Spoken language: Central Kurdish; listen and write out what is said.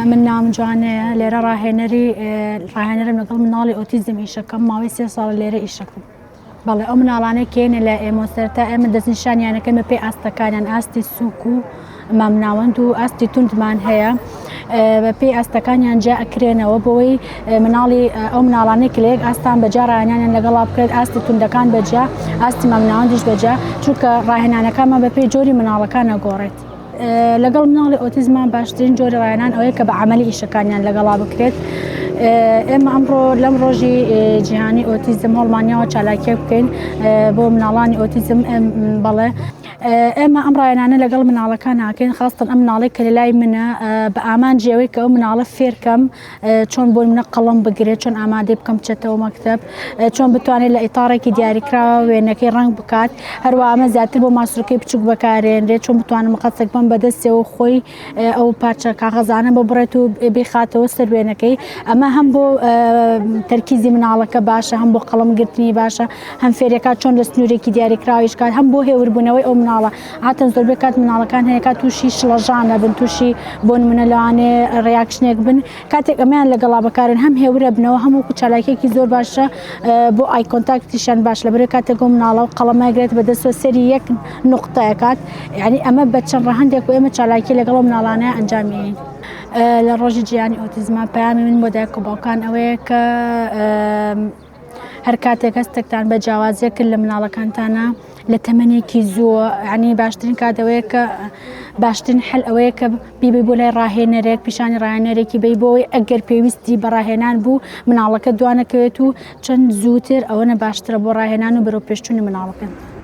من نام جوانه لێرە ڕاهێنەرم لەگەڵ مناڵی ئۆتیزم ئیشەکەم ماوەی 3 ساڵ لێرە ئیشەکەم. بەڵێ ئەو مناڵانەی کێنە لە ئێمۆسەرتا ئێمە دەستنیشانیانەکەمە پێی ئاستەکانیان ئاستی سووک و مامناوەند و ئاستی توندمان هەیە بە پێی ئاستەکانیان جا ئەکرێنەوە بۆی مناڵی ئەو مناڵانەی کلێک ئاستان بەجا ڕاهێنانیان لەگەڵا بکرێت ئاستی توندەکان بەجا ئاستی مامناوەندیش بەجا چونکە ڕاهێنانەکانمان بە پێی جۆری مناڵەکان ئەگۆڕێت. لەگەڵ مناڵی ئۆتیزمان باشترین جۆری ڕاهێنان ئەوەیە کە بە عەمەلی ئیشەکانیان لەگەڵا بکرێت. ئێمە ئەمڕۆ لەم ڕۆژی جیهانی ئۆتیزم هەڵمانیاوە چالاکیە بکەین بۆ مناڵانی ئۆتیزم بەڵێ ئێمە ئەم ڕاهێنانە لەگەڵ مناڵەکان ناکەین خاستن ئەم مناڵی کە لەلای منە بە ئامانجیەوەی کە ئەو مناڵە فێرکەم چۆن بۆ منە قەڵەم بگرێت چۆن ئامادەی بکەم بچێتەوە مەکتەب چۆن بتوانێت لە ئیتاڕێکی دیاریکراوە وێنەکەی ڕەنگ بکات هەروە ئەمە زیاتر بۆ ماسوولەکەی بچووک بەکارێنرێت چۆن بتوانم مقەسێک بم بەدەستێەوە خۆی ئەو پارچە کاغەزانە بۆ بڕێت و بخاتەوە سەر وێنەکەی ئەمە هەم بۆ تەرکیزی مناڵەکە باشە هەم بۆ قەڵەمگرتنی باشە هەم فێرەکات چۆن لە سنوورێکی دیاریکراویش کات هەم بۆ هێوربوونەوەی ئەو مناڵە هاتەن زۆربەی کات مناڵەکان هەیە کات تووشی شڵەژانە بن تووشی بۆ نمونە لەوانێ ڕێیاکشنێک بن کاتێک ئەمەیان لەگەڵا بەکارن هەم هێورە بنەوە هەموو چالاکیێکی زۆر باشە بۆ ئای کۆنتاکتیشان باش لەبەرەوەی کاتێک ئەو مناڵە و قەڵەمەگرێت بەدەستەوە سەری یەک نوقتەیە کات یعنی ئەمە بە چەند ڕەهەندێک و ئێمە چالاکی لەگەڵ ئەو مناڵانەیە ئەنجامین. لە ڕۆژی جیهانی ئۆتیزمە پەیامی من بۆ دایک و باوکان ئەوەیە کە هەر کاتێک هەستێکتان بە جیاوازیە کرد لە مناڵەکانتانە لە تەمەنێکی زووە ینی باشترین کاتەوەیە کە باشترین حل ئەوەیە کە بیبی بۆ لای ڕاهێنەرێک پیشانی ڕاهێنەرێکی بی بۆی ئەگەر پێویستی بە ڕاهێنان بوو مناڵەکە دوانەکەوێت و چەند زووتر ئەوەنە باشترە بۆ ڕاهێنان و بەرەو پێشچوونی مناڵەکەن.